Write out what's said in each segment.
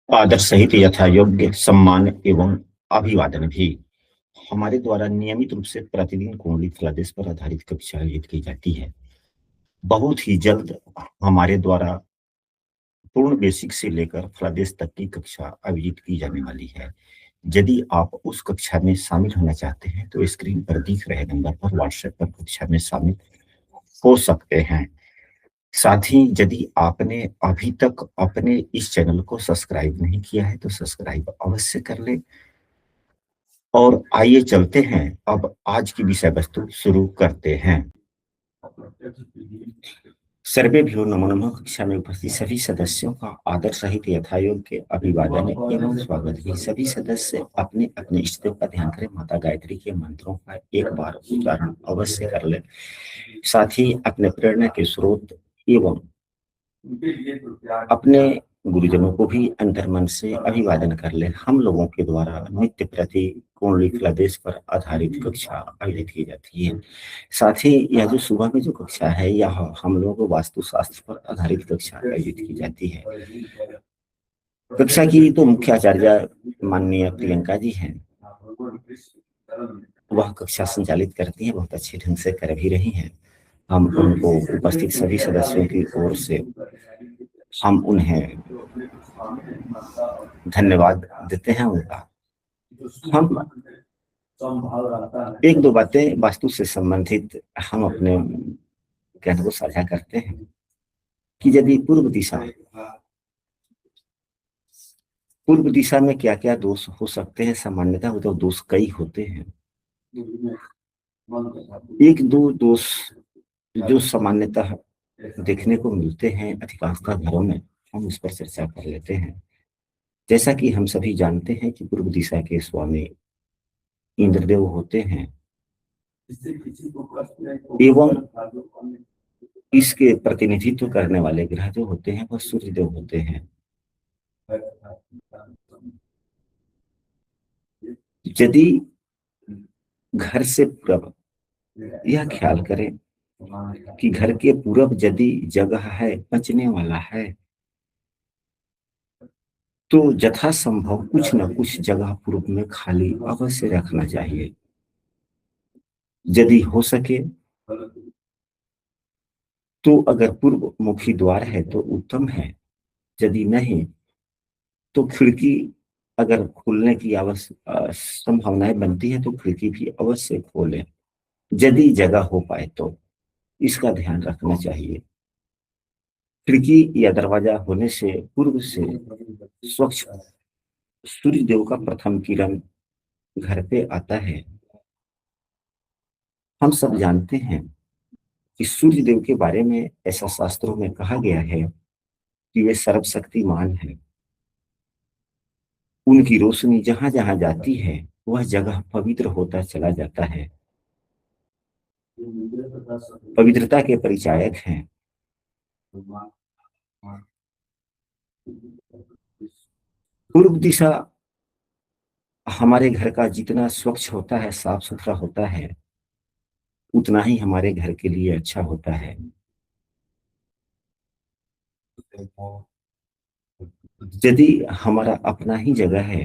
आदर सहित यथा योग्य सम्मान एवं अभिवादन भी हमारे द्वारा नियमित रूप से प्रतिदिन कुंडली फलादेश पर आधारित कक्षा आयोजित की जाती है। बहुत ही जल्द हमारे द्वारा पूर्ण बेसिक से लेकर फलादेश तक की कक्षा आयोजित की जाने वाली है। यदि आप उस कक्षा में शामिल होना चाहते हैं तो स्क्रीन पर दिख रहे नंबर पर व्हाट्सएप पर कक्षा में शामिल हो सकते हैं। साथ ही यदि आपने अभी तक अपने इस चैनल को सब्सक्राइब नहीं किया है तो सब्सक्राइब अवश्य कर ले। और आइए चलते हैं, अब आज की विषय वस्तु शुरू करते हैं। सर्वेभ्यो नमो नमः। कक्षा में उपस्थित सभी सदस्यों का आदर सहित यथायोग्य अभिवादन एवं स्वागत है। सभी सदस्य अपने अपने इष्ट देव का ध्यान करें। माता गायत्री के मंत्रों का एक बार उच्चारण अवश्य कर लें। साथ ही अपने प्रेरणा के स्रोत एवं अपने गुरुजनों को भी अंतर मन से अभिवादन कर ले। हम लोगों के द्वारा नित्य प्रति कुंडली फलादेश पर आधारित कक्षा आयोजित की जाती है। साथ ही यह जो सुबह में जो कक्षा है यह हम लोगों को वास्तुशास्त्र पर आधारित कक्षा आयोजित की जाती है। कक्षा की तो मुख्य आचार्य माननीय प्रियंका जी हैं। वह कक्षा संचालित करती हैं, बहुत अच्छे ढंग से कर भी रही हैं। हम उनको उपस्थित सभी सदस्यों की ओर से हम उन्हें धन्यवाद देते हैं उनका। हम एक दो बातें वास्तु से संबंधित हम अपने ज्ञान को साझा करते हैं कि यदि पूर्व दिशा में क्या क्या दोष हो सकते हैं। सामान्यतः वो तो दोष कई होते हैं। एक दो दोष जो सामान्यतः देखने को मिलते हैं अधिकांशतः घरों में, हम उस पर चर्चा कर लेते हैं। जैसा कि हम सभी जानते हैं कि पूर्व दिशा के स्वामी इंद्रदेव होते हैं एवं इसके प्रतिनिधित्व करने वाले ग्रह जो होते हैं वह सूर्यदेव होते हैं। यदि घर से पूरब, यह ख्याल करें कि घर के पूरब यदि जगह है बचने वाला है तो यथासंभव कुछ न कुछ जगह पूर्व में खाली अवश्य रखना चाहिए। यदि हो सके तो अगर पूर्व मुखी द्वार है तो उत्तम है। यदि नहीं तो खिड़की अगर खोलने की संभावनाएं बनती है तो खिड़की भी अवश्य खोलें यदि जगह हो पाए तो। इसका ध्यान रखना चाहिए। खिड़की या दरवाजा होने से पूर्व से स्वच्छ सूर्य देव का प्रथम किरण घर पे आता है। हम सब जानते हैं कि सूर्य देव के बारे में ऐसा शास्त्रों में कहा गया है कि वे सर्वशक्तिमान है। उनकी रोशनी जहां जहां जाती है वह जगह पवित्र होता चला जाता है, पवित्रता के परिचायक हैं। पूर्व दिशा हमारे घर का जितना स्वच्छ होता है, साफ सुथरा होता है, उतना ही हमारे घर के लिए अच्छा होता है। यदि हमारा अपना ही जगह है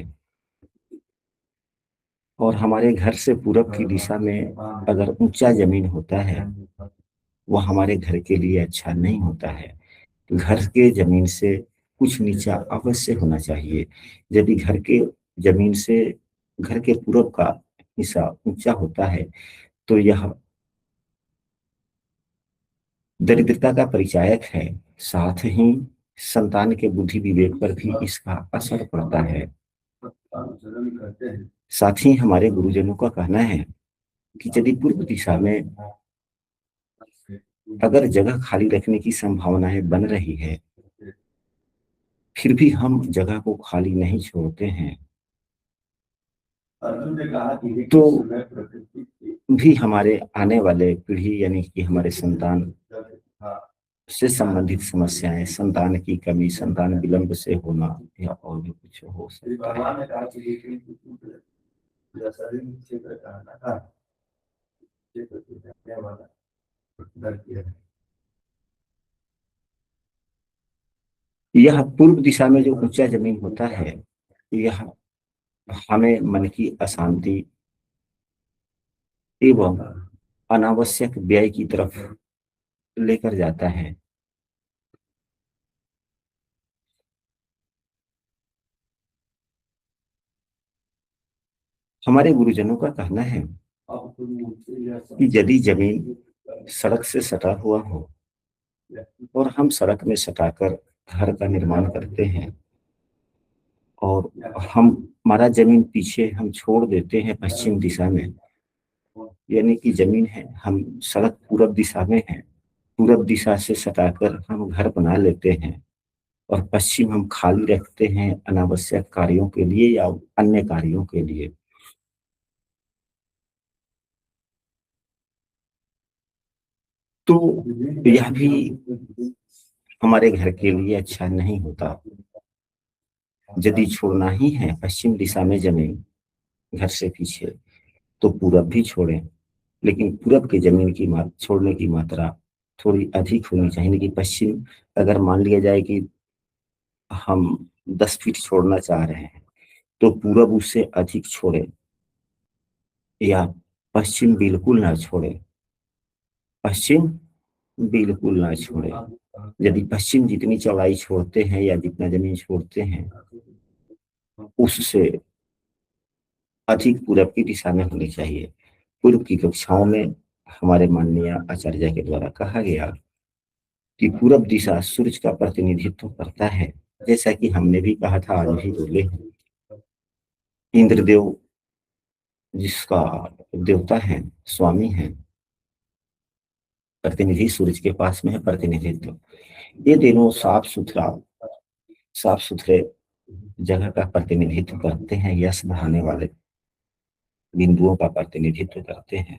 और हमारे घर से पूरब की दिशा में अगर ऊंचा जमीन होता है, वह हमारे घर के लिए अच्छा नहीं होता है। घर के जमीन से कुछ नीचा अवश्य होना चाहिए। यदि घर के जमीन से घर के पूरब का हिस्सा ऊंचा होता है तो यह दरिद्रता का परिचायक है। साथ ही संतान के बुद्धि विवेक पर भी इसका असर पड़ता है। साथ ही हमारे गुरुजनों का कहना है कि यदि पूर्व दिशा में अगर जगह खाली रखने की संभावनाएं बन रही है फिर भी हम जगह को खाली नहीं छोड़ते हैं तो भी हमारे आने वाले पीढ़ी यानी कि हमारे संतान से संबंधित समस्याएं, संतान की कमी, संतान विलंब से होना या और भी कुछ हो सकता है। यह पूर्व दिशा में जो ऊंचा जमीन होता है, यह हमें मन की अशांति एवं अनावश्यक व्यय की तरफ लेकर जाता है। हमारे गुरुजनों का कहना है कि यदि जमीन सड़क से सटा हुआ हो और हम सड़क में सटाकर घर का निर्माण करते हैं और हम हमारा जमीन पीछे हम छोड़ देते हैं पश्चिम दिशा में, यानी कि जमीन है, हम सड़क पूरब दिशा में है, पूरब दिशा से सटाकर हम घर बना लेते हैं और पश्चिम हम खाली रखते हैं अनावश्यक कार्यों के लिए या अन्य कार्यों के लिए, तो यह भी हमारे घर के लिए अच्छा नहीं होता। यदि छोड़ना ही है पश्चिम दिशा में जमीन घर से पीछे, तो पूरब भी छोड़ें, लेकिन पूरब की जमीन की छोड़ने की मात्रा थोड़ी अधिक होनी चाहिए कि पश्चिम, अगर मान लिया जाए कि हम 10 फीट छोड़ना चाह रहे हैं तो पूरब उससे अधिक छोड़े या पश्चिम बिल्कुल ना छोड़े, पश्चिम बिल्कुल ना छोड़े। यदि पश्चिम जितनी चौड़ाई छोड़ते हैं या जितना जमीन छोड़ते हैं उससे अधिक पूरब की दिशा में होनी चाहिए। पूर्व की कक्षाओं में हमारे माननीय आचार्य के द्वारा कहा गया कि पूरब दिशा सूरज का प्रतिनिधित्व करता है। जैसा कि हमने भी कहा था, आज भी बोले हैं, इंद्रदेव जिसका देवता है, स्वामी है, प्रतिनिधि सूरज के पास में है प्रतिनिधित्व। ये तीनों साफ सुथरे जगह का प्रतिनिधित्व करते हैं, यश बढ़ाने वाले बिंदुओं का प्रतिनिधित्व करते हैं।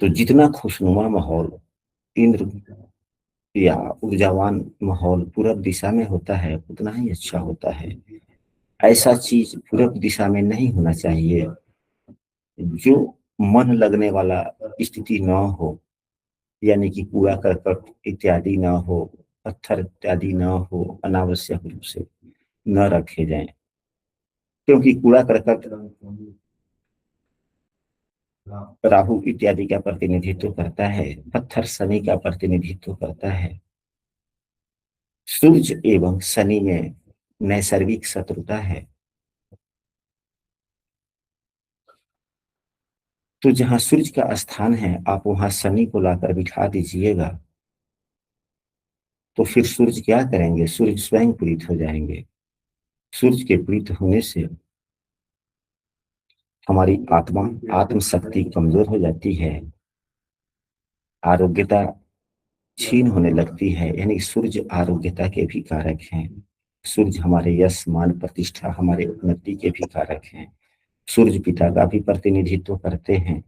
तो जितना खुशनुमा माहौल, इंद्र या ऊर्जावान माहौल पूरब दिशा में होता है उतना ही अच्छा होता है। ऐसा चीज पूरब दिशा में नहीं होना चाहिए जो मन लगने वाला स्थिति न हो, यानी कि कूड़ा करकट इत्यादि न हो, पत्थर इत्यादि न हो, अनावश्यक रूप से न रखे जाएं, क्योंकि कूड़ा करकट राहु इत्यादि का प्रतिनिधित्व करता है, पत्थर शनि का प्रतिनिधित्व करता है। सूर्य एवं शनि में नैसर्गिक शत्रुता है, तो जहां सूर्य का स्थान है आप वहां शनि को लाकर बिठा दीजिएगा, तो फिर सूर्य क्या करेंगे? सूर्य स्वयं पीड़ित हो जाएंगे। सूर्य के पीड़ित होने से हमारी आत्म शक्ति कमजोर हो जाती है, आरोग्यता क्षीण होने लगती है, यानी सूर्य आरोग्यता के भी कारक हैं। सूर्य हमारे यश मान प्रतिष्ठा हमारे उन्नति के भी कारक हैं। सूर्य पिता का भी प्रतिनिधित्व करते हैं,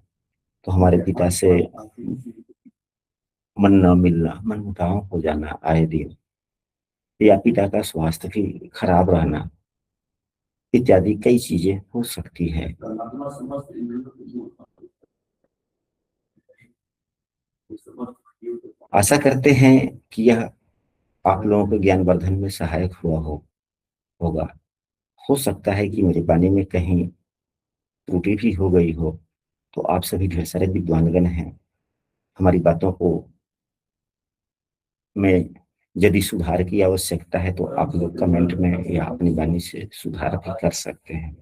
तो हमारे पिता से मन न मिलना, मनमुटाव हो जाना आए दिन, या पिता का स्वास्थ्य भी खराब रहना इत्यादि कई चीजें हो सकती है। आशा करते हैं कि यह आप लोगों को ज्ञानवर्धन में सहायक हुआ होगा। हो सकता है कि मेरी वाणी में कहीं त्रुटि भी हो गई हो, तो आप सभी ढेर सारे विद्वानगण हैं, हमारी बातों को में यदि सुधार की आवश्यकता है तो आप लोग कमेंट में या अपनी वाणी से सुधार भी कर सकते हैं।